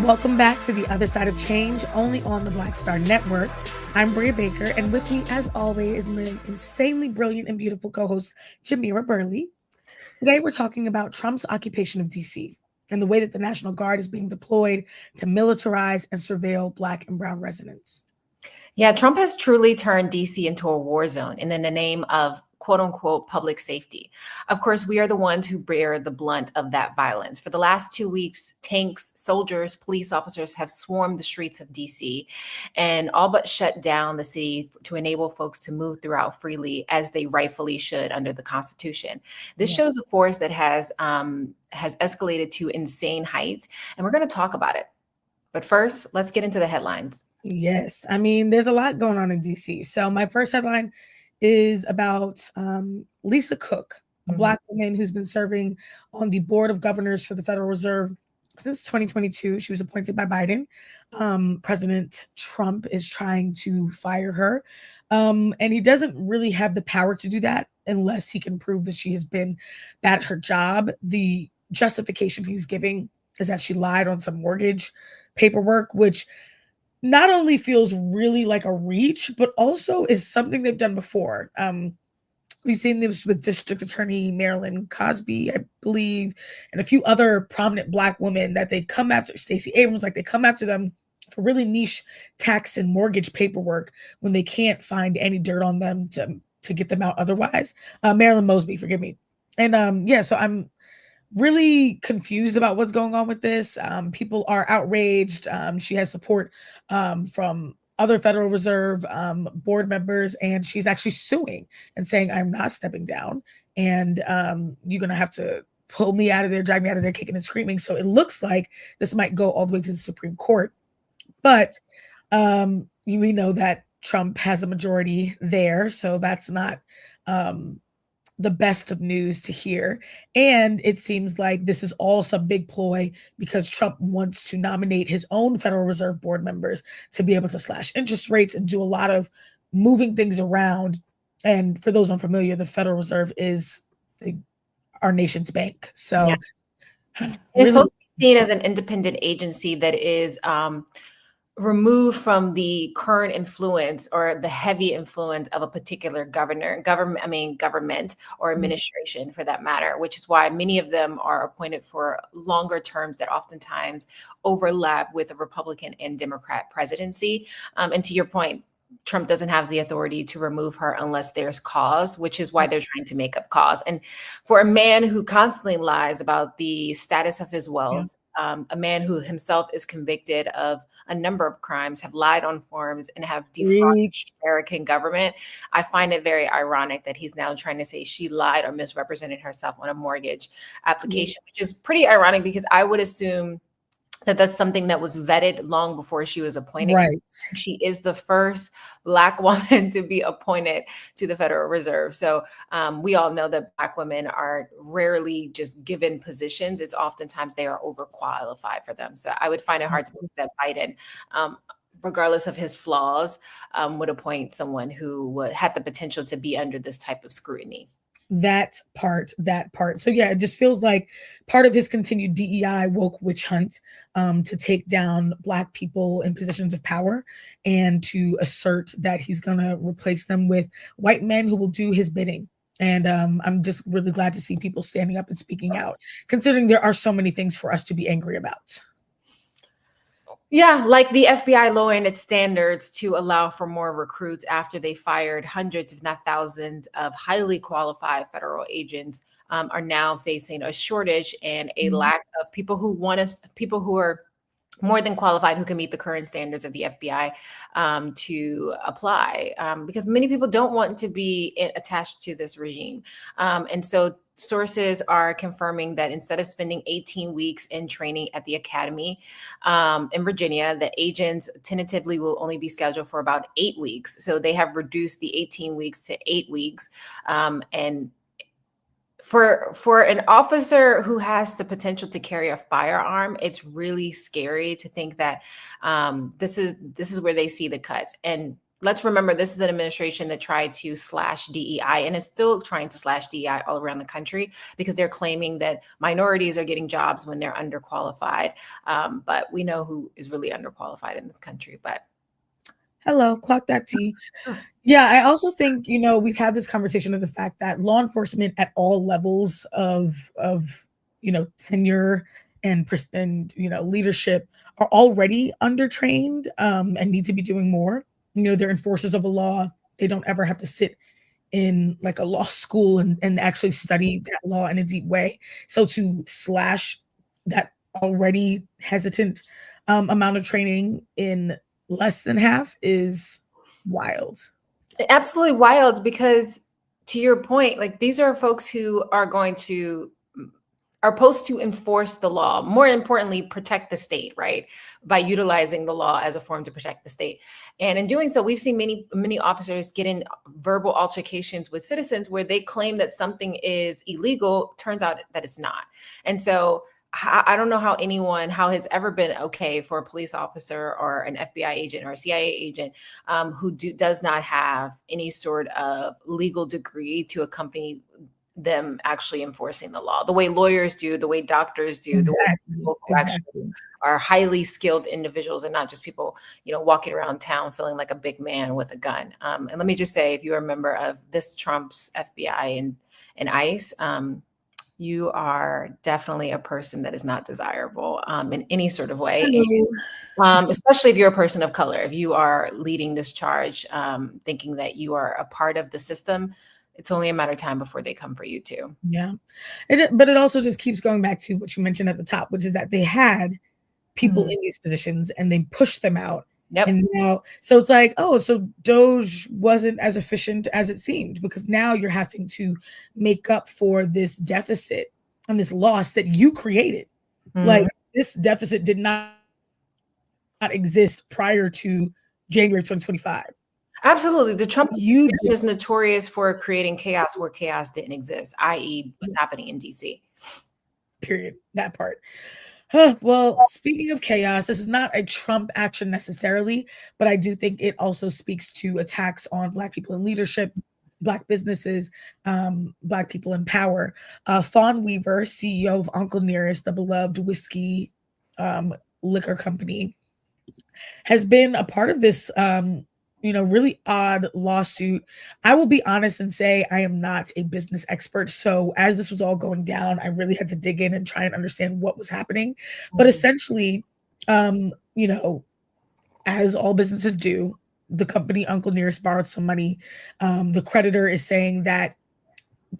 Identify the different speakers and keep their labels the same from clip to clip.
Speaker 1: Welcome back to The Other Side of Change, only on the Black Star Network. I'm Bria Baker, and with me, as always, is my insanely brilliant and beautiful co-host, Jamira Burley. Today, we're talking about Trump's occupation of D.C. and the way that the National Guard is being deployed to militarize and surveil Black and Brown residents.
Speaker 2: Yeah, Trump has truly turned DC into a war zone and in the name of quote unquote public safety. Of course, we are the ones who bear the blunt of that violence. For the last 2 weeks, tanks, soldiers, police officers have swarmed the streets of DC and all but shut down the city to enable folks to move throughout freely as they rightfully should under the Constitution. This shows a force that has escalated to insane heights, and we're going to talk about it. But first, let's get into the headlines.
Speaker 1: Yes, I mean, there's a lot going on in DC. So my first headline is about Lisa Cook, a Black woman who's been serving on the board of governors for the Federal Reserve since 2022. She was appointed by Biden. President Trump is trying to fire her. And he doesn't really have the power to do that unless he can prove that she has been bad at her job. The justification he's giving is that she lied on some mortgage paperwork, which not only feels really like a reach, but also is something they've done before. We've seen this with District Attorney Marilyn Cosby, I believe, and a few other prominent Black women that they come after, Stacey Abrams, like they come after them for really niche tax and mortgage paperwork when they can't find any dirt on them to get them out otherwise. Marilyn Mosby, forgive me. And so I'm really confused about what's going on with this. People are outraged. She has support from other Federal Reserve board members, and she's actually suing and saying, I'm not stepping down, and you're going to have to pull me out of there, drag me out of there, kicking and screaming. So it looks like this might go all the way to the Supreme Court. But we know that Trump has a majority there, so that's not the best of news to hear. And it seems like this is all some big ploy because Trump wants to nominate his own Federal Reserve board members to be able to slash interest rates and do a lot of moving things around. And for those unfamiliar, the Federal Reserve is our nation's bank. So
Speaker 2: it's supposed to be seen as an independent agency that is removed from the current influence or the heavy influence of a particular government or administration for that matter, which is why many of them are appointed for longer terms that oftentimes overlap with a Republican and Democrat presidency. And to your point, Trump doesn't have the authority to remove her unless there's cause, which is why they're trying to make up cause. And for a man who constantly lies about the status of his wealth, a man who himself is convicted of a number of crimes, have lied on forms, and have defrauded the American government, I find it very ironic that he's now trying to say she lied or misrepresented herself on a mortgage application, which is pretty ironic because I would assume that that's something that was vetted long before she was appointed.
Speaker 1: Right.
Speaker 2: She is the first Black woman to be appointed to the Federal Reserve. So we all know that Black women are rarely just given positions. It's oftentimes they are overqualified for them. So I would find it hard to believe that Biden, regardless of his flaws, would appoint someone who had the potential to be under this type of scrutiny.
Speaker 1: That part. So yeah, it just feels like part of his continued DEI woke witch hunt to take down Black people in positions of power and to assert that he's going to replace them with white men who will do his bidding. And I'm just really glad to see people standing up and speaking out, considering there are so many things for us to be angry about.
Speaker 2: Yeah, like the FBI lowering its standards to allow for more recruits after they fired hundreds, if not thousands, of highly qualified federal agents are now facing a shortage and a lack of people who are more than qualified, who can meet the current standards of the FBI to apply, because many people don't want to be attached to this regime. And so sources are confirming that instead of spending 18 weeks in training at the academy in Virginia, the agents tentatively will only be scheduled for about 8 weeks. So they have reduced the 18 weeks to 8 weeks. And for an officer who has the potential to carry a firearm, it's really scary to think that this is where they see the cuts. And let's remember, this is an administration that tried to slash DEI and is still trying to slash DEI all around the country because they're claiming that minorities are getting jobs when they're underqualified. But we know who is really underqualified in this country. But
Speaker 1: hello, clock that T. Yeah, I also think, we've had this conversation of the fact that law enforcement at all levels of tenure and leadership are already undertrained and need to be doing more. They're enforcers of a law. They don't ever have to sit in like a law school and actually study that law in a deep way. So to slash that already hesitant amount of training in less than half is wild.
Speaker 2: Absolutely wild, because to your point, like, these are folks who are supposed to enforce the law, more importantly, protect the state, right? By utilizing the law as a form to protect the state. And in doing so, we've seen many officers get in verbal altercations with citizens where they claim that something is illegal. Turns out that it's not. And so I don't know how it's ever been okay for a police officer or an FBI agent or a CIA agent who does not have any sort of legal degree to accompany them actually enforcing the law, the way lawyers do, the way doctors do, the way people who actually are highly skilled individuals and not just people, walking around town feeling like a big man with a gun. And let me just say, if you're a member of this Trump's FBI and ICE, you are definitely a person that is not desirable in any sort of way. Especially if you're a person of color, if you are leading this charge, thinking that you are a part of the system, it's only a matter of time before they come for you too.
Speaker 1: Yeah. But it also just keeps going back to what you mentioned at the top, which is that they had people in these positions and they pushed them out.
Speaker 2: Yep.
Speaker 1: And now, so it's like, so Doge wasn't as efficient as it seemed, because now you're having to make up for this deficit and this loss that you created. Like, this deficit did not exist prior to January 2025.
Speaker 2: Absolutely. The Trump administration is notorious for creating chaos where chaos didn't exist, i.e. what's happening in DC.
Speaker 1: Period. That part. Well, speaking of chaos, this is not a Trump action necessarily, but I do think it also speaks to attacks on Black people in leadership, Black businesses, Black people in power. Fawn Weaver, CEO of Uncle Nearest, the beloved whiskey liquor company, has been a part of this really odd lawsuit. I will be honest and say I am not a business expert. So as this was all going down, I really had to dig in and try and understand what was happening. But essentially, as all businesses do, the company Uncle Nearest borrowed some money. The creditor is saying that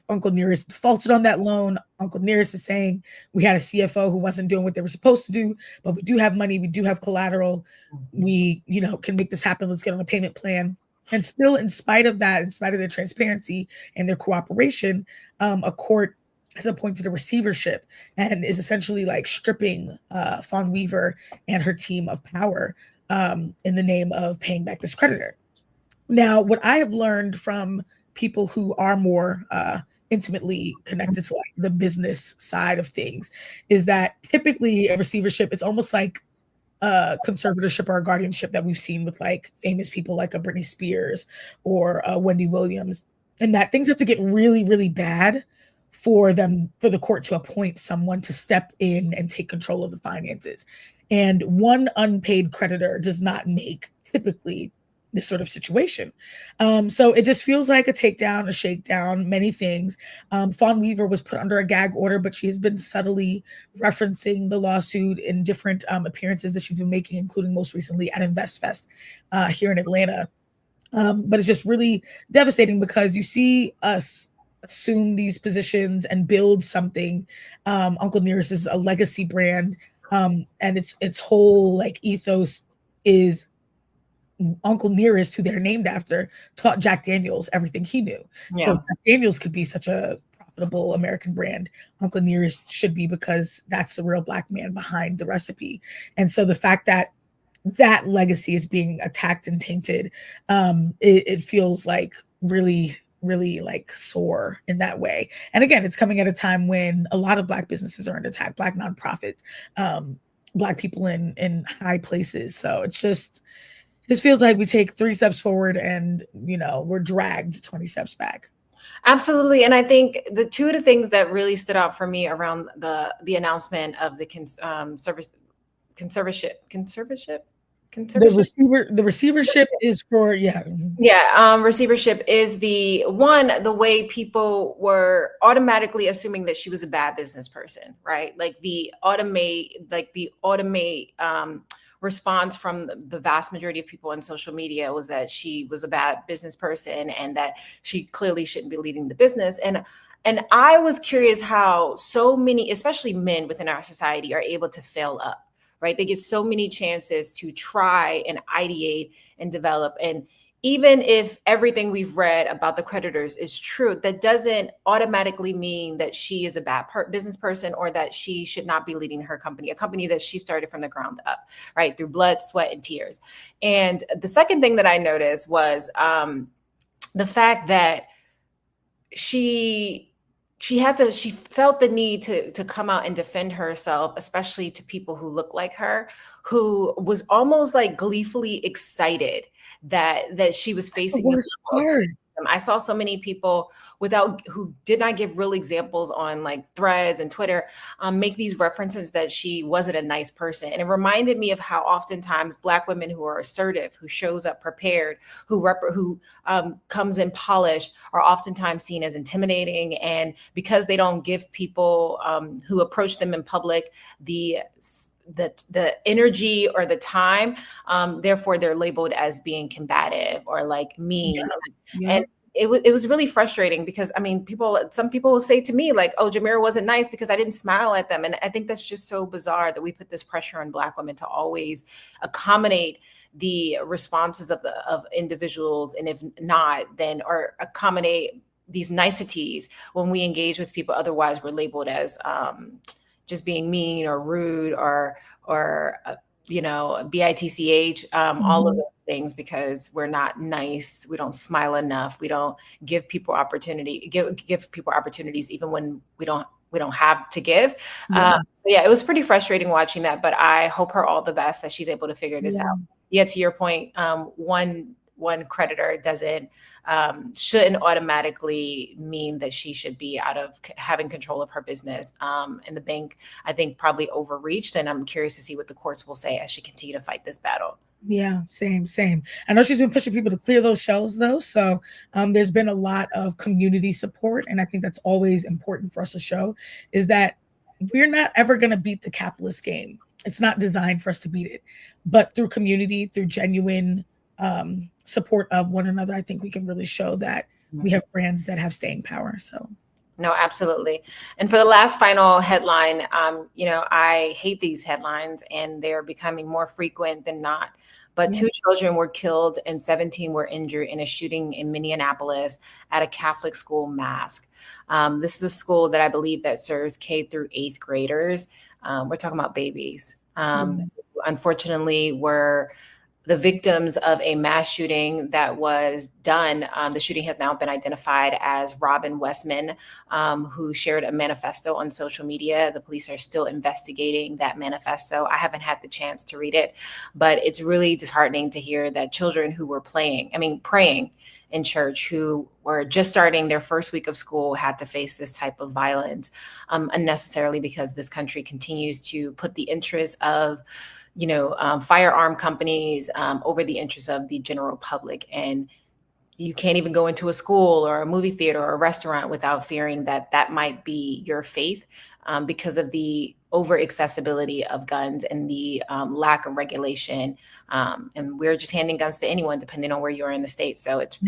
Speaker 1: Uncle Nearest defaulted on that loan. Uncle Nearest is saying we had a CFO who wasn't doing what they were supposed to do, but we do have money. We do have collateral. We, can make this happen. Let's get on a payment plan. And still, in spite of that, in spite of their transparency and their cooperation, a court has appointed a receivership and is essentially like stripping Fawn Weaver and her team of power in the name of paying back this creditor. Now, what I have learned from people who are more intimately connected to like the business side of things is that typically a receivership, it's almost like a conservatorship or a guardianship that we've seen with like famous people like a Britney Spears or Wendy Williams, and that things have to get really, really bad for the court to appoint someone to step in and take control of the finances. And one unpaid creditor does not make typically this sort of situation. So it just feels like a takedown, a shakedown, many things. Fawn Weaver was put under a gag order, but she has been subtly referencing the lawsuit in different appearances that she's been making, including most recently at InvestFest here in Atlanta. But it's just really devastating because you see us assume these positions and build something. Uncle Nearest is a legacy brand, and its whole like ethos is Uncle Nearest, who they're named after, taught Jack Daniels everything he knew. Yeah. So Jack Daniels could be such a profitable American brand, Uncle Nearest should be, because that's the real Black man behind the recipe. And so the fact that that legacy is being attacked and tainted, it feels like really, really like sore in that way. And again, it's coming at a time when a lot of Black businesses are under attack, Black nonprofits, Black people in high places. So it's this feels like we take 3 steps forward and, we're dragged 20 steps back.
Speaker 2: Absolutely. And I think the two of the things that really stood out for me around the announcement of the conservatorship.
Speaker 1: The receivership is for, yeah.
Speaker 2: Yeah, receivership is the way people were automatically assuming that she was a bad business person, right? Like the automate response from the vast majority of people on social media was that she was a bad business person and that she clearly shouldn't be leading the business. And I was curious how so many, especially men within our society, are able to fail up, right? They get so many chances to try and ideate and develop. And even if everything we've read about the creditors is true, that doesn't automatically mean that she is a bad business person or that she should not be leading her company, a company that she started from the ground up, right? Through blood, sweat, and tears. And the second thing that I noticed was the fact that she felt the need to come out and defend herself, especially to people who look like her, who was almost like gleefully excited that she was facing this level of criticism. I saw so many people who did not give real examples on like Threads and Twitter make these references that she wasn't a nice person. And it reminded me of how oftentimes Black women who are assertive, who shows up prepared, who comes in polished, are oftentimes seen as intimidating. And because they don't give people who approach them in public the energy or the time, therefore they're labeled as being combative or like mean. Yeah. And it was really frustrating because some people will say to me like, oh, Jamira wasn't nice because I didn't smile at them. And I think that's just so bizarre that we put this pressure on Black women to always accommodate the responses of individuals, and if not, then or accommodate these niceties when we engage with people. Otherwise we're labeled as just being mean or rude or bitch, all of those things, because we're not nice. We don't smile enough. We don't give people give people opportunities even when we don't have to give. So yeah, it was pretty frustrating watching that, but I hope her all the best that she's able to figure this out. Yeah, to your point, one creditor shouldn't automatically mean that she should be out of having control of her business. And the bank, I think, probably overreached. And I'm curious to see what the courts will say as she continue to fight this battle.
Speaker 1: Yeah, same. I know she's been pushing people to clear those shells though. So there's been a lot of community support. And I think that's always important for us to show, is that we're not ever going to beat the capitalist game. It's not designed for us to beat it. But through community, through genuine support of one another, I think we can really show that we have brands that have staying power. So
Speaker 2: no, absolutely. And for the last final headline, I hate these headlines and they're becoming more frequent than not. But 2 children were killed and 17 were injured in a shooting in Minneapolis at a Catholic school mosque. This is a school that I believe that serves K through 8th graders. We're talking about babies. Unfortunately, were the victims of a mass shooting that was done. The shooting has now been identified as Robin Westman, who shared a manifesto on social media. The police are still investigating that manifesto. I haven't had the chance to read it, but it's really disheartening to hear that children who were praying in church, who were just starting their first week of school, had to face this type of violence unnecessarily, because this country continues to put the interests of firearm companies over the interests of the general public. And you can't even go into a school or a movie theater or a restaurant without fearing that might be your faith, because of the over accessibility of guns and the lack of regulation. And we're just handing guns to anyone, depending on where you are in the state. So it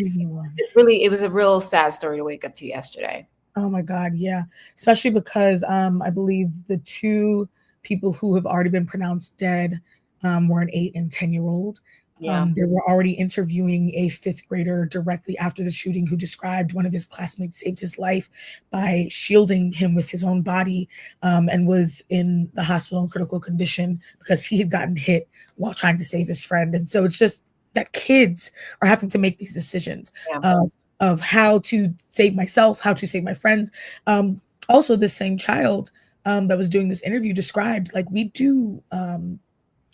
Speaker 2: was a real sad story to wake up to yesterday.
Speaker 1: Oh my God. Yeah. Especially because I believe the 2 people who have already been pronounced dead were an 8 and 10-year-old. They were already interviewing a 5th grader directly after the shooting, who described one of his classmates saved his life by shielding him with his own body, and was in the hospital in critical condition because he had gotten hit while trying to save his friend. And so it's just that kids are having to make these decisions of how to save myself, how to save my friends. Also, this same child that was doing this interview described, like, we do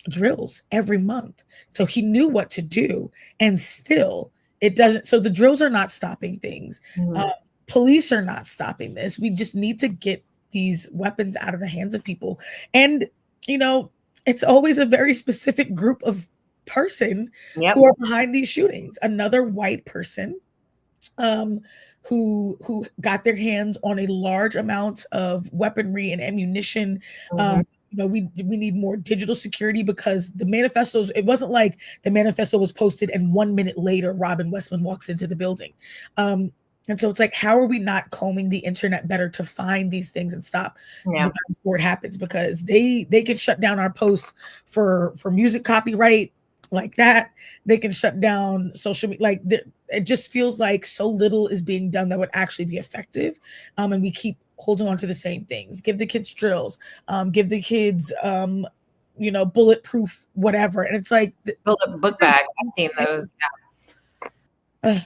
Speaker 1: drills every month. So he knew what to do, and still it doesn't. So the drills are not stopping things. Police are not stopping this. We just need to get these weapons out of the hands of people. And, it's always a very specific group of person who are behind these shootings. Another white person who got their hands on a large amount of weaponry and ammunition. We need more digital security, because the manifestos, it wasn't like the manifesto was posted and 1 minute later Robin Westman walks into the building. And so it's like, how are we not combing the internet better to find these things and stop before it happens? Because they can shut down our posts for music copyright like that. They can shut down social media. It just feels like so little is being done that would actually be effective. And we keep holding on to the same things. Give the kids drills, give the kids, bulletproof whatever. And it's like
Speaker 2: book bag. I've seen those. Yeah.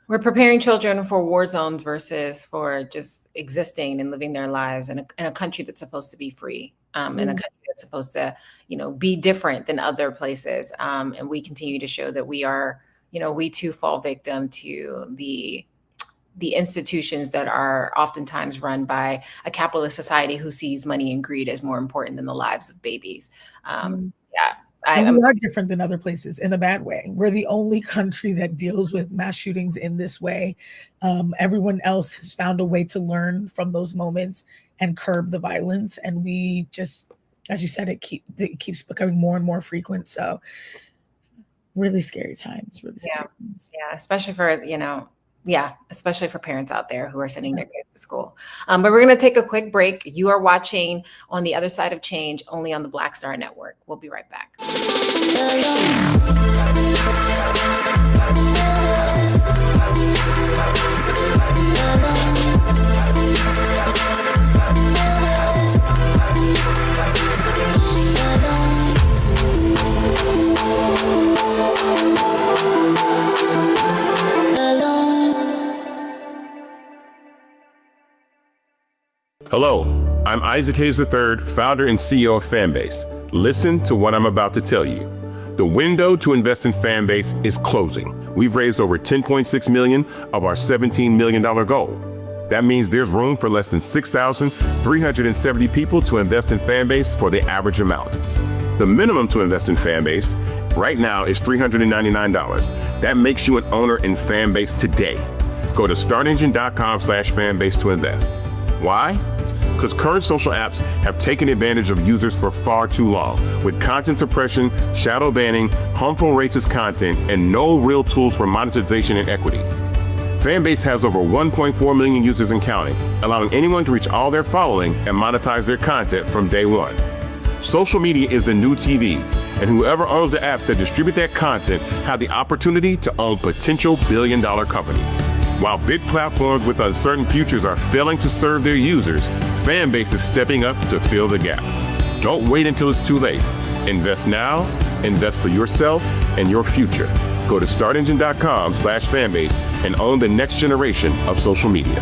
Speaker 2: We're preparing children for war zones versus for just existing and living their lives in a country that's supposed to be free, in a country that's supposed to, be different than other places. And we continue to show that we are, we too fall victim to the institutions that are oftentimes run by a capitalist society who sees money and greed as more important than the lives of babies.
Speaker 1: We are different than other places in a bad way. We're the only country that deals with mass shootings in this way. Everyone else has found a way to learn from those moments and curb the violence. And we just, as you said, it keeps becoming more and more frequent. So really scary times. Times.
Speaker 2: Yeah, especially for, especially for parents out there who are sending their kids to school. But we're going to take a quick break. You are watching On the Other Side of Change, only on the Black Star Network. We'll be right back.
Speaker 3: Hello, I'm Isaac Hayes III, founder and CEO of Fanbase. Listen to what I'm about to tell you. The window to invest in Fanbase is closing. We've raised over $10.6 million of our $17 million goal. That means there's room for less than 6,370 people to invest in Fanbase for the average amount. The minimum to invest in Fanbase right now is $399. That makes you an owner in Fanbase today. Go to startengine.com/fanbase to invest. Why? Because current social apps have taken advantage of users for far too long, with content suppression, shadow banning, harmful racist content, and no real tools for monetization and equity. Fanbase has over 1.4 million users and counting, allowing anyone to reach all their following and monetize their content from day one. Social media is the new TV, and whoever owns the apps that distribute that content have the opportunity to own potential billion-dollar companies. While big platforms with uncertain futures are failing to serve their users, Fanbase is stepping up to fill the gap. Don't wait until it's too late. Invest now, invest for yourself and your future. Go to startengine.com/fanbase and own the next generation of social media.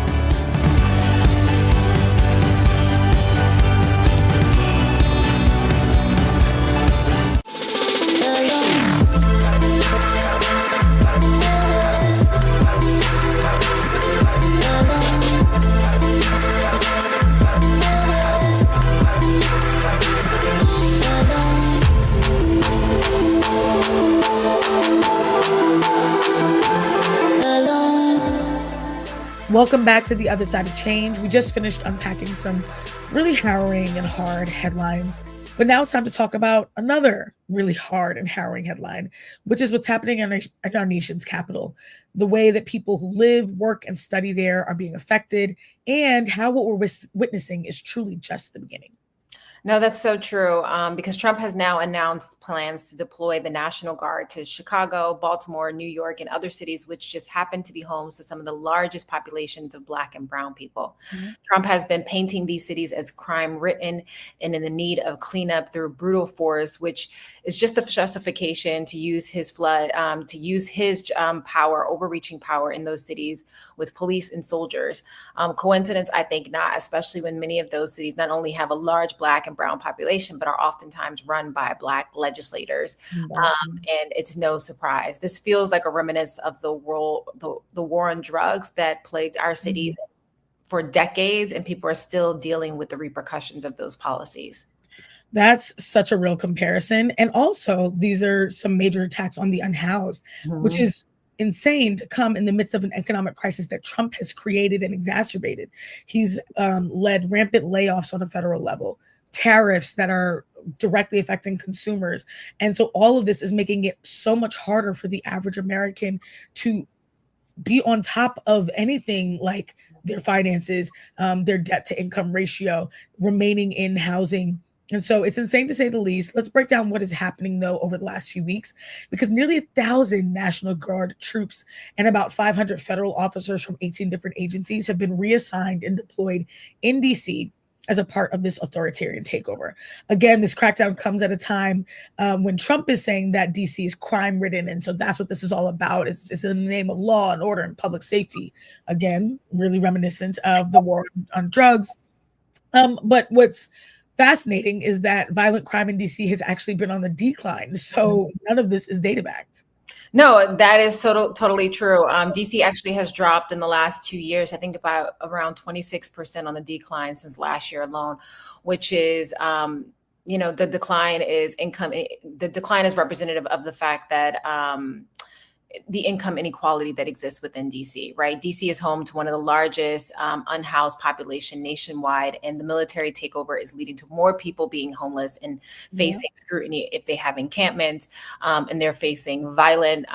Speaker 1: Welcome back to The Other Side of Change. We just finished unpacking some really harrowing and hard headlines, but now it's time to talk about another really hard and harrowing headline, which is what's happening in our nation's capital, the way that people who live, work, and study there are being affected, and how what we're witnessing is truly just the beginning.
Speaker 2: No, that's so true. Because Trump has now announced plans to deploy the National Guard to Chicago, Baltimore, New York, and other cities, which just happen to be homes to some of the largest populations of Black and Brown people. Mm-hmm. Trump has been painting these cities as crime-ridden and in the need of cleanup through brutal force, which is just the justification to use his power, overreaching power in those cities with police and soldiers. Coincidence? I think not, especially when many of those cities not only have a large Black and brown population, but are oftentimes run by Black legislators. And it's no surprise. This feels like a reminiscence of the war on drugs that plagued our cities for decades, and people are still dealing with the repercussions of those policies.
Speaker 1: That's such a real comparison. And also, these are some major attacks on the unhoused, which is insane to come in the midst of an economic crisis that Trump has created and exacerbated. He's led rampant layoffs on a federal level, tariffs that are directly affecting consumers. And so all of this is making it so much harder for the average American to be on top of anything like their finances, their debt to income ratio, remaining in housing. And so it's insane to say the least. Let's break down what is happening, though, over the last few weeks, because nearly 1,000 National Guard troops and about 500 federal officers from 18 different agencies have been reassigned and deployed in D.C. as a part of this authoritarian takeover. Again, this crackdown comes at a time when Trump is saying that D.C. is crime-ridden, and so that's what this is all about. It's in the name of law and order and public safety. Again, really reminiscent of the war on drugs. But what's fascinating is that violent crime in D.C. has actually been on the decline, so none of this is data-backed.
Speaker 2: No, that is totally true. DC actually has dropped in the last 2 years, I think about around 26% on the decline since last year alone, which is, the decline is the decline is representative of the fact that the income inequality that exists within DC, right? DC is home to one of the largest unhoused population nationwide, and the military takeover is leading to more people being homeless and facing scrutiny if they have encampment, and they're facing violent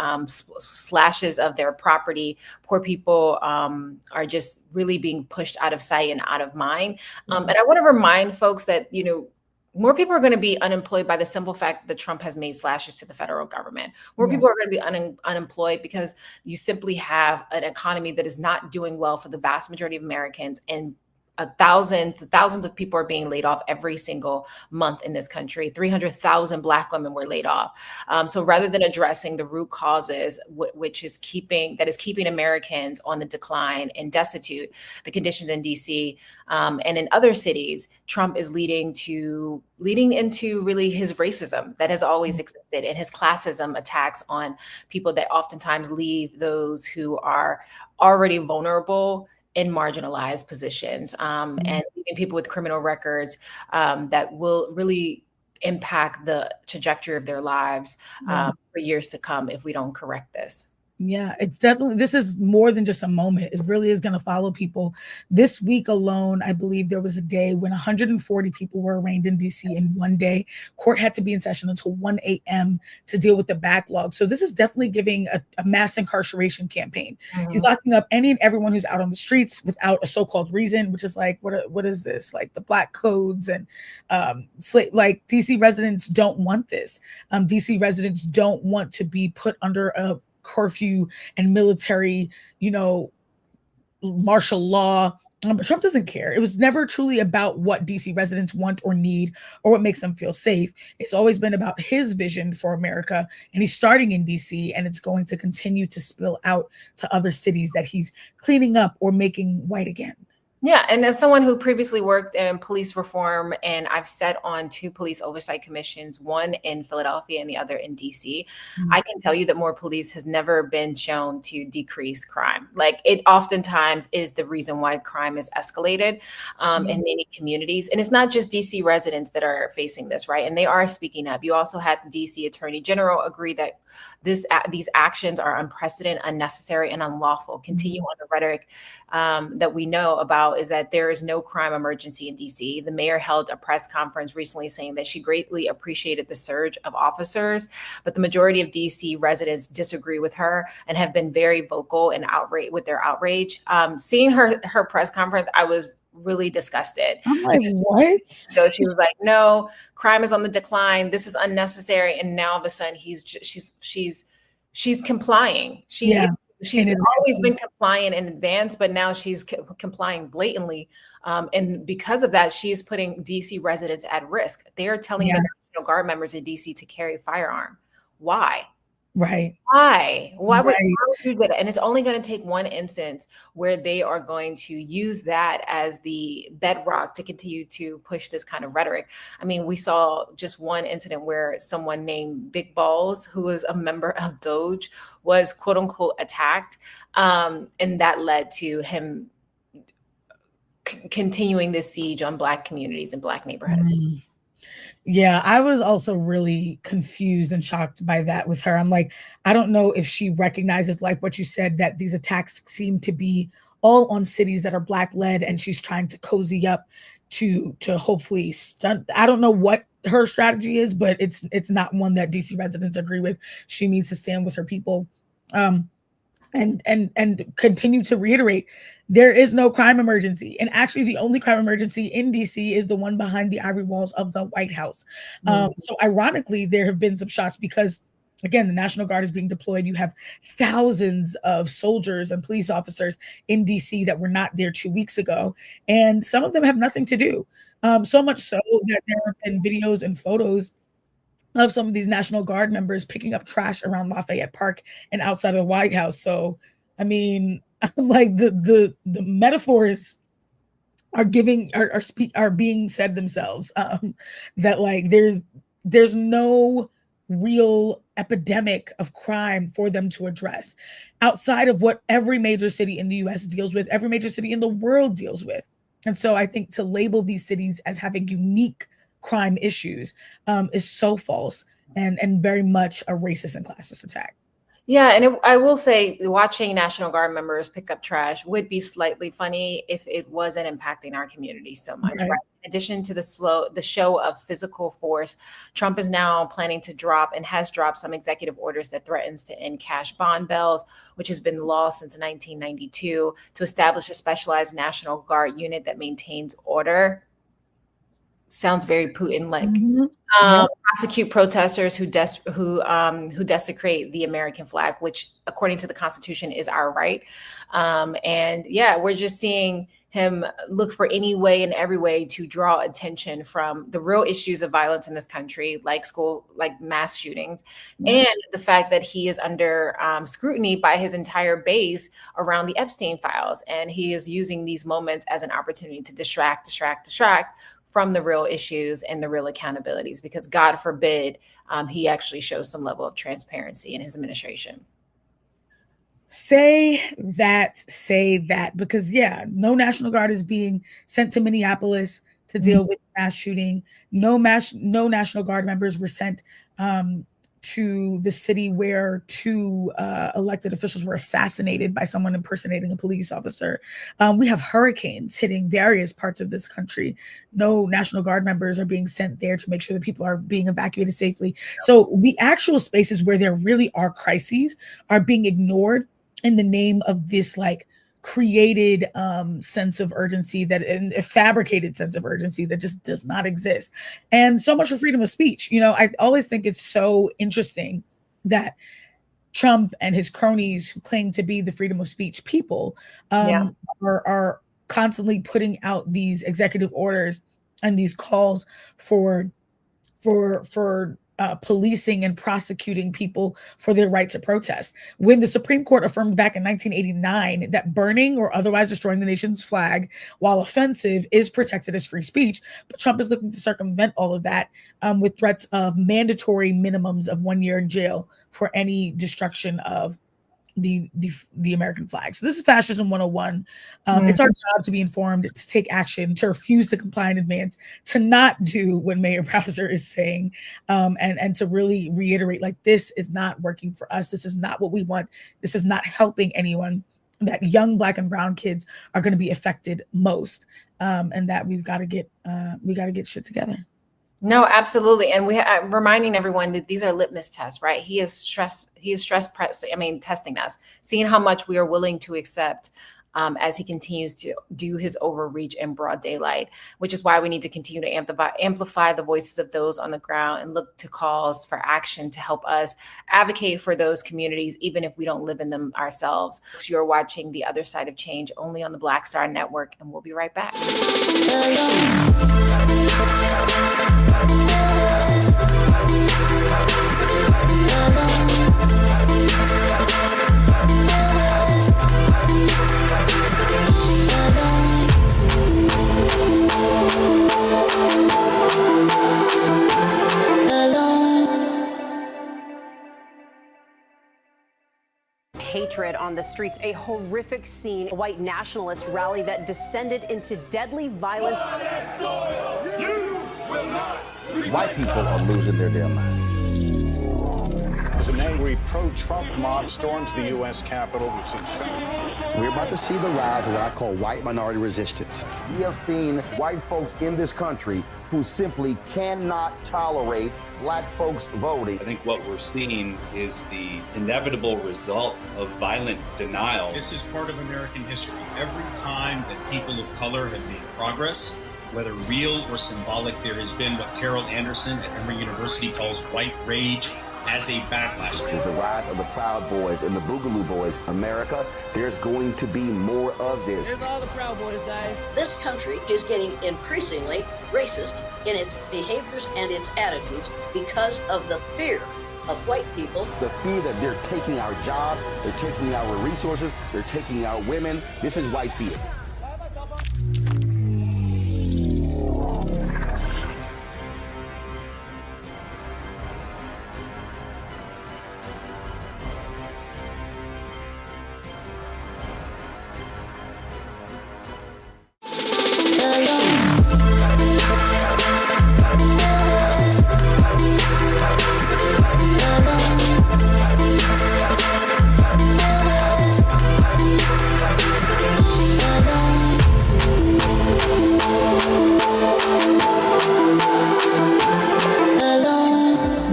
Speaker 2: slashes of their property. Poor people are just really being pushed out of sight and out of mind. And I want to remind folks that, more people are going to be unemployed by the simple fact that Trump has made slashes to the federal government. More people are going to be unemployed because you simply have an economy that is not doing well for the vast majority of Americans, and thousands of people are being laid off every single month in this country. 300,000 Black women were laid off. So rather than addressing the root causes, which is keeping Americans on the decline and destitute, the conditions in DC and in other cities, Trump is leading into really his racism that has always existed, and his classism attacks on people that oftentimes leave those who are already vulnerable in marginalized positions, and even people with criminal records that will really impact the trajectory of their lives for years to come if we don't correct this.
Speaker 1: Yeah, it's definitely, this is more than just a moment. It really is going to follow people. This week alone, I believe there was a day when 140 people were arraigned in DC in one day. Court had to be in session until 1 a.m. to deal with the backlog. So this is definitely giving a mass incarceration campaign. He's locking up any and everyone who's out on the streets without a so-called reason, which is like, what is this? Like the black codes and like DC residents don't want this. DC residents don't want to be put under a curfew and military, martial law. But Trump doesn't care. It was never truly about what DC residents want or need or what makes them feel safe. It's always been about his vision for America, and he's starting in DC, and it's going to continue to spill out to other cities that he's cleaning up or making white again.
Speaker 2: Yeah, and as someone who previously worked in police reform, and I've sat on 2 police oversight commissions, one in Philadelphia and the other in DC, I can tell you that more police has never been shown to decrease crime. Like, it oftentimes is the reason why crime is escalated in many communities. And it's not just DC residents that are facing this, right? And they are speaking up. You also had the DC Attorney General agree that these actions are unprecedented, unnecessary, and unlawful. Continue on the rhetoric that we know about is that there is no crime emergency in DC. The mayor held a press conference recently saying that she greatly appreciated the surge of officers, but the majority of DC residents disagree with her and have been very vocal and outraged with their outrage. Seeing her press conference, I was really disgusted.
Speaker 1: I'm like, what?
Speaker 2: So she was like, no, crime is on the decline. This is unnecessary. And now all of a sudden she's complying. She's always been compliant in advance, but now she's complying blatantly. And because of that, she is putting DC residents at risk. They are telling the National Guard members in DC to carry a firearm. Why?
Speaker 1: Right.
Speaker 2: Why would
Speaker 1: Right.
Speaker 2: you do that? And it's only going to take one instance where they are going to use that as the bedrock to continue to push this kind of rhetoric. I mean, we saw just one incident where someone named Big Balls, who was a member of Doge, was quote unquote attacked. And that led to him continuing this siege on Black communities and Black neighborhoods.
Speaker 1: Yeah, I was also really confused and shocked by that with her. I'm like, I don't know if she recognizes, like what you said, that these attacks seem to be all on cities that are Black led, and she's trying to cozy up to hopefully stunt. I don't know what her strategy is, but it's not one that DC residents agree with. She needs to stand with her people. And continue to reiterate, there is no crime emergency. And actually, the only crime emergency in DC is the one behind the ivory walls of the White House. So ironically, there have been some shots because, again, the National Guard is being deployed. You have thousands of soldiers and police officers in DC that were not there 2 weeks ago. And some of them have nothing to do. So much so that there have been videos and photos of some of these National Guard members picking up trash around Lafayette Park and outside of the White House. So, I mean, I'm like the metaphors are being said themselves. That like there's no real epidemic of crime for them to address outside of what every major city in the US deals with, every major city in the world deals with. And so I think to label these cities as having unique crime issues is so false and very much a racist and classist attack.
Speaker 2: Yeah, and I will say watching National Guard members pick up trash would be slightly funny if it wasn't impacting our community so much. Right? In addition to the show of physical force, Trump is now planning to drop and has dropped some executive orders that threatens to end cash bond bails, which has been the law since 1992, to establish a specialized National Guard unit that maintains order. Sounds very Putin-like. Prosecute protesters who desecrate the American flag, which, according to the Constitution, is our right. And yeah, we're just seeing him look for any way and every way to draw attention from the real issues of violence in this country, like mass shootings, and the fact that he is under scrutiny by his entire base around the Epstein files, and he is using these moments as an opportunity to distract from the real issues and the real accountabilities, because God forbid he actually shows some level of transparency in his administration.
Speaker 1: Say that, because no National Guard is being sent to Minneapolis to deal with mass shooting. No National Guard members were sent to the city where two elected officials were assassinated by someone impersonating a police officer. We have hurricanes hitting various parts of this country. No National Guard members are being sent there to make sure that people are being evacuated safely. So the actual spaces where there really are crises are being ignored in the name of this like created sense of urgency, and a fabricated sense of urgency that just does not exist. And so much for freedom of speech. I always think it's so interesting that Trump and his cronies, who claim to be the freedom of speech people, are constantly putting out these executive orders and these calls for policing and prosecuting people for their right to protest. When the Supreme Court affirmed back in 1989 that burning or otherwise destroying the nation's flag, while offensive, is protected as free speech, but Trump is looking to circumvent all of that with threats of mandatory minimums of 1 year in jail for any destruction of the American flag. So this is Fascism 101. It's our job to be informed, to take action, to refuse to comply in advance, to not do what Mayor Bowser is saying, and to really reiterate, like, this is not working for us. This is not what we want. This is not helping anyone. That young Black and brown kids are going to be affected most, and that we got to get shit together.
Speaker 2: No, absolutely. And reminding everyone that these are litmus tests, testing us, seeing how much we are willing to accept as he continues to do his overreach in broad daylight, which is why we need to continue to amplify the voices of those on the ground and look to calls for action to help us advocate for those communities, even if we don't live in them ourselves. You're watching The Other Side of Change only on the Black Star Network, and we'll be right back. Alone.
Speaker 4: hatred on the streets. A horrific scene, a white nationalist rally that descended into deadly violence.
Speaker 5: White people are losing their damn minds.
Speaker 6: As an angry pro-Trump mob storms the U.S. Capitol, we've seen shootings.
Speaker 5: We're about to see the rise of what I call white minority resistance. We have seen white folks in this country who simply cannot tolerate black folks voting.
Speaker 7: I think what we're seeing is the inevitable result of violent denial.
Speaker 8: This is part of American history. Every time that people of color have made progress, whether real or symbolic, there has been what Carol Anderson at Emory University calls white rage as a backlash.
Speaker 5: This is the rise of the Proud Boys and the Boogaloo Boys. America, there's going to be more of this.
Speaker 9: Here's all the Proud Boys, Dave.
Speaker 10: This country is getting increasingly racist in its behaviors and its attitudes because of the fear of white people.
Speaker 5: The fear that they're taking our jobs, they're taking our resources, they're taking our women. This is white fear.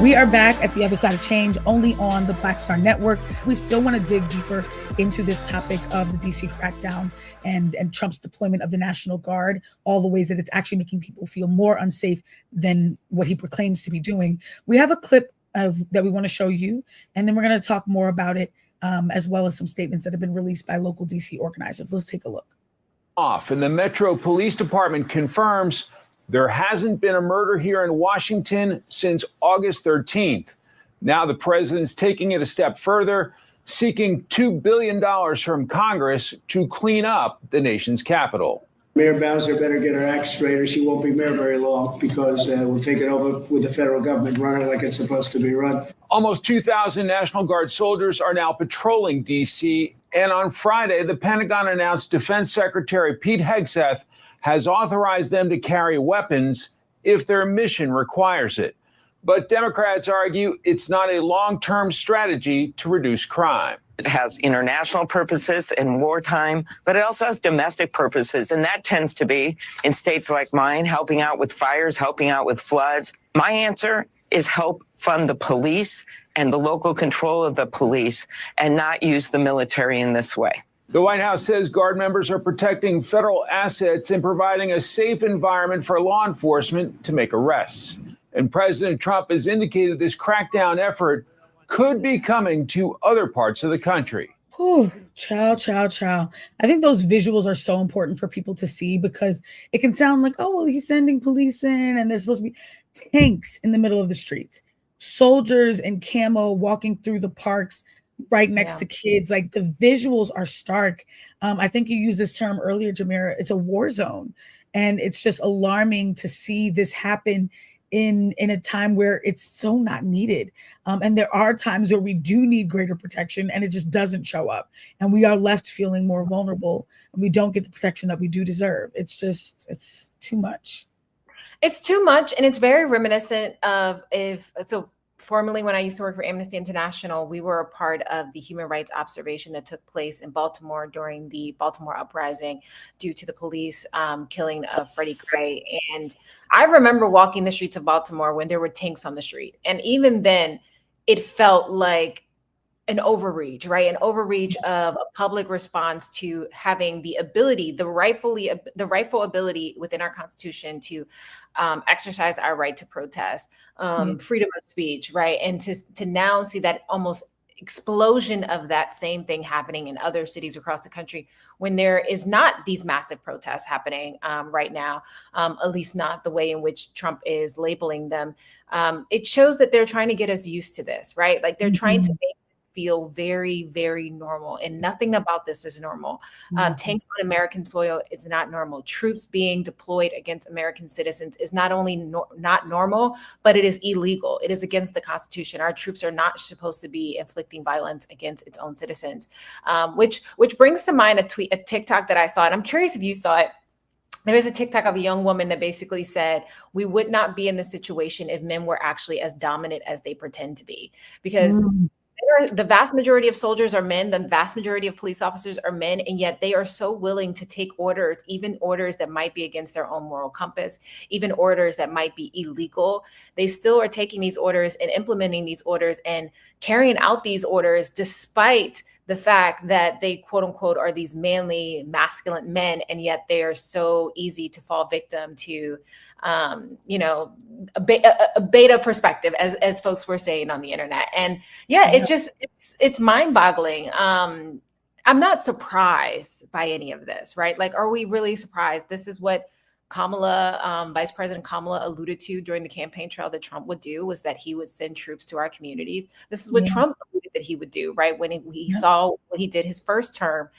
Speaker 1: We are back at the other side of change, only on the Black Star Network. We still want to dig deeper into this topic of the DC crackdown and Trump's deployment of the National Guard, all the ways that it's actually making people feel more unsafe than what he proclaims to be doing. We have a clip that we want to show you, and then we're going to talk more about it, as well as some statements that have been released by local DC organizers. Let's take a look.
Speaker 11: And the Metro Police Department confirms there hasn't been a murder here in Washington since August 13th. Now the president's taking it a step further, seeking $2 billion from Congress to clean up the nation's capital.
Speaker 12: Mayor Bowser better get her act straight or she won't be mayor very long, because we'll take it over with the federal government running like it's supposed to be run.
Speaker 11: Almost 2,000 National Guard soldiers are now patrolling D.C. And on Friday, the Pentagon announced Defense Secretary Pete Hegseth has authorized them to carry weapons if their mission requires it. But Democrats argue it's not a long-term strategy to reduce crime.
Speaker 13: It has international purposes in wartime, but it also has domestic purposes. And that tends to be, in states like mine, helping out with fires, helping out with floods. My answer is help fund the police and the local control of the police and not use the military in this way.
Speaker 11: The White House says Guard members are protecting federal assets and providing a safe environment for law enforcement to make arrests. And President Trump has indicated this crackdown effort could be coming to other parts of the country.
Speaker 1: Whew, chow. I think those visuals are so important for people to see, because it can sound like, oh, well, he's sending police in and there's supposed to be tanks in the middle of the street, soldiers in camo walking through the parks right next to kids. Like, the visuals are stark. I think you used this term earlier, Jamira. It's a war zone. And it's just alarming to see this happen in a time where it's so not needed. And there are times where we do need greater protection and it just doesn't show up. And we are left feeling more vulnerable and we don't get the protection that we do deserve. It's too much.
Speaker 2: It's too much. And it's very reminiscent of formerly, when I used to work for Amnesty International, we were a part of the human rights observation that took place in Baltimore during the Baltimore uprising due to the police killing of Freddie Gray. And I remember walking the streets of Baltimore when there were tanks on the street. And even then, it felt like an overreach, right? An overreach of a public response to having the ability, the rightful ability within our Constitution to exercise our right to protest, freedom of speech, right? And to now see that almost explosion of that same thing happening in other cities across the country when there is not these massive protests happening right now, at least not the way in which Trump is labeling them. It shows that they're trying to get us used to this, right? Like they're trying to make feel very, very normal. And nothing about this is normal. Tanks on American soil is not normal. Troops being deployed against American citizens is not only not normal, but it is illegal. It is against the Constitution. Our troops are not supposed to be inflicting violence against its own citizens, which brings to mind a TikTok that I saw, and I'm curious if you saw it. There is a TikTok of a young woman that basically said, we would not be in this situation if men were actually as dominant as they pretend to be. Because the vast majority of soldiers are men, the vast majority of police officers are men, and yet they are so willing to take orders, even orders that might be against their own moral compass, even orders that might be illegal. They still are taking these orders and implementing these orders and carrying out these orders despite the fact that they, quote unquote, are these manly, masculine men, and yet they are so easy to fall victim to, a beta perspective, as folks were saying on the internet. And yeah, it's mind boggling. I'm not surprised by any of this, right? Like, are we really surprised? This is what Vice President Kamala alluded to during the campaign trail that Trump would do, was that he would send troops to our communities. This is what Trump alluded that he would do, right? When he saw what he did his first term,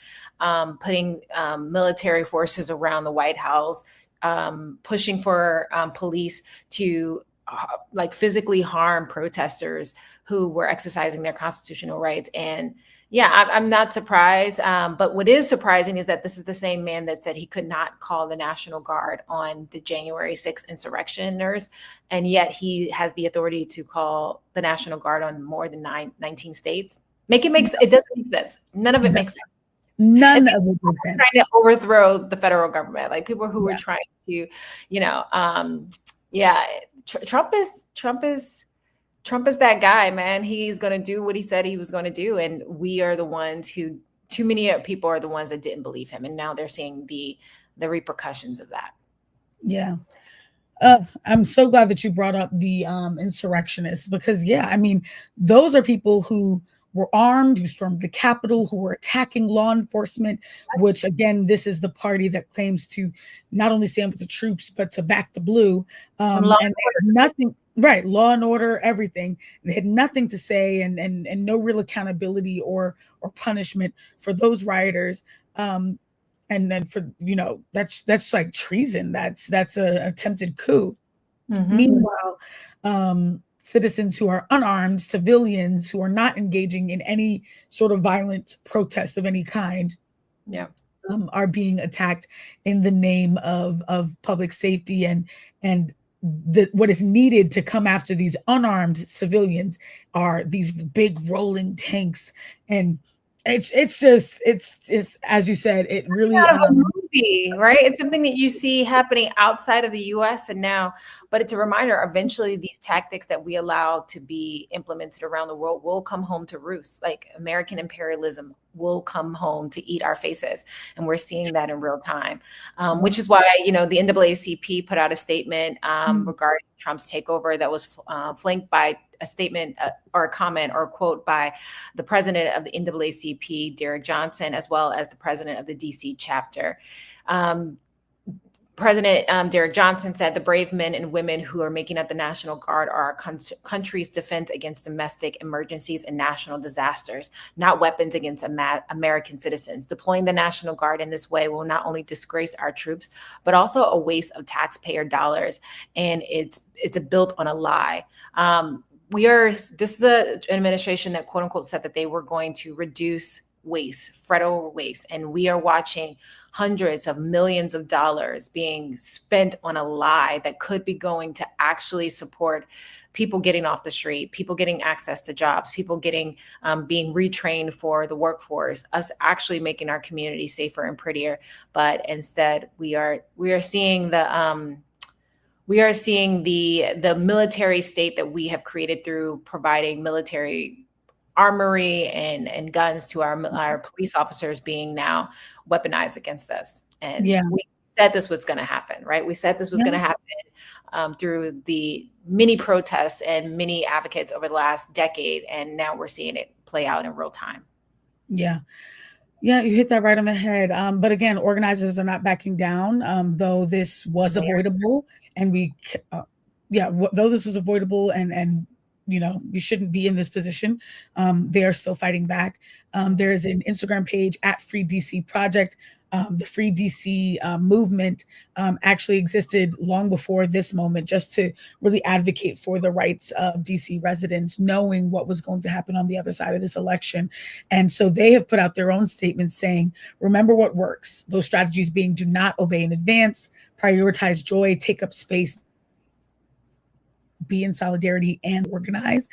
Speaker 2: putting military forces around the White House, pushing for police to physically harm protesters who were exercising their constitutional rights. And yeah, I'm not surprised. But what is surprising is that this is the same man that said he could not call the National Guard on the January 6th insurrectioners. And yet he has the authority to call the National Guard on more than 19 states. It doesn't make sense. None of it makes sense.
Speaker 1: None of it makes sense.
Speaker 2: Trying to overthrow the federal government, like people who were trying to, Trump is that guy, man. He's going to do what he said he was going to do. And we are the ones who, too many people are the ones that didn't believe him. And now they're seeing the repercussions of that.
Speaker 1: Yeah. I'm so glad that you brought up the insurrectionists, because those are people who were armed, who stormed the Capitol, who were attacking law enforcement, which again, this is the party that claims to not only stand with the troops, but to back the blue. And nothing, right, law and order, everything. They had nothing to say and no real accountability or punishment for those rioters. And then for, that's like treason. That's an attempted coup. Meanwhile, citizens who are unarmed, civilians who are not engaging in any sort of violent protest of any kind, are being attacked in the name of public safety and what is needed to come after these unarmed civilians are these big rolling tanks. And it's just as you said, it really
Speaker 2: out of a movie, right? It's something that you see happening outside of the US and now, but it's a reminder, eventually these tactics that we allow to be implemented around the world will come home to roost. Like American imperialism will come home to eat our faces. And we're seeing that in real time, which is why, the NAACP put out a statement regarding Trump's takeover that was flanked by a statement or a comment or a quote by the president of the NAACP, Derek Johnson, as well as the president of the DC chapter. President Derek Johnson said, the brave men and women who are making up the National Guard are our country's defense against domestic emergencies and national disasters, not weapons against American citizens. Deploying the National Guard in this way will not only disgrace our troops, but also a waste of taxpayer dollars. And it's built on a lie. This is an administration that, quote unquote, said that they were going to reduce waste, federal waste. And we are watching hundreds of millions of dollars being spent on a lie that could be going to actually support people getting off the street, people getting access to jobs, people getting being retrained for the workforce, us actually making our community safer and prettier. But instead, we are seeing the military state that we have created through providing military armory and guns to our police officers being now weaponized against us. And we said this was going to happen, right? We said this was going to happen through the many protests and many advocates over the last decade. And now we're seeing it play out in real time. Yeah, you hit that right on the head. But again, organizers are not backing down, though this was avoidable. And though this was avoidable and
Speaker 1: we shouldn't be in this position. They are still fighting back. There's an Instagram page at Free DC Project. The Free DC movement actually existed long before this moment, just to really advocate for the rights of DC residents, knowing what was going to happen on the other side of this election. And so they have put out their own statements saying, remember what works. Those strategies being do not obey in advance, prioritize joy, take up space, be in solidarity and organize,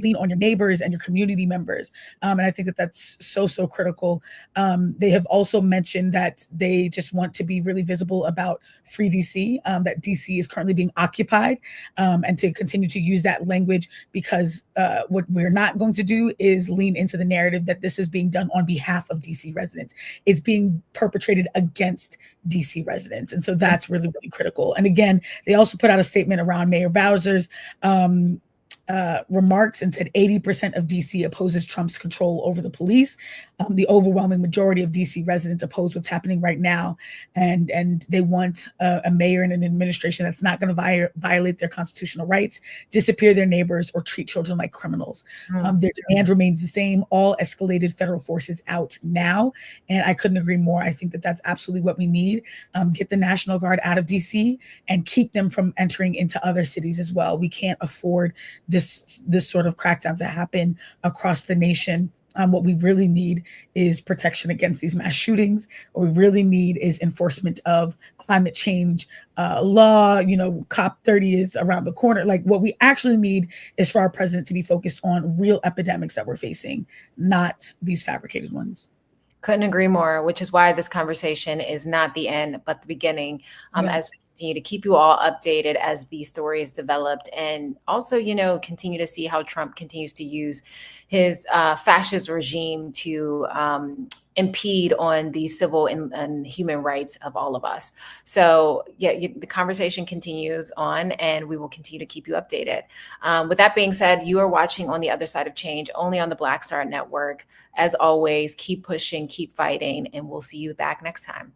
Speaker 1: lean on your neighbors and your community members. And I think that that's so critical. They have also mentioned that they just want to be really visible about Free DC, that DC is currently being occupied, and to continue to use that language, because what we're not going to do is lean into the narrative that this is being done on behalf of DC residents. It's being perpetrated against DC residents. And so that's really critical. And again, they also put out a statement around Mayor Bowser's remarks and said 80% of DC opposes Trump's control over the police. The overwhelming majority of DC residents oppose what's happening right now. And they want a mayor and an administration that's not going to violate their constitutional rights, disappear their neighbors, or treat children like criminals. Their demand remains the same: all escalated federal forces out now. And I couldn't agree more. I think that that's absolutely what we need. Get the National Guard out of DC and keep them from entering into other cities as well. We can't afford this sort of crackdown to happen across the nation. What we really need is protection against these mass shootings. What we really need is enforcement of climate change law. COP 30 is around the corner. Like, what we actually need is for our president to be focused on real epidemics that we're facing, not these fabricated ones.
Speaker 2: Couldn't agree more, which is why this conversation is not the end, but the beginning. As we continue to keep you all updated as these stories developed, and also, continue to see how Trump continues to use his fascist regime to impede on the civil and human rights of all of us. So the conversation continues on, and we will continue to keep you updated. With that being said, you are watching On the Other Side of Change, only on the Black Star Network. As always, keep pushing, keep fighting, and we'll see you back next time.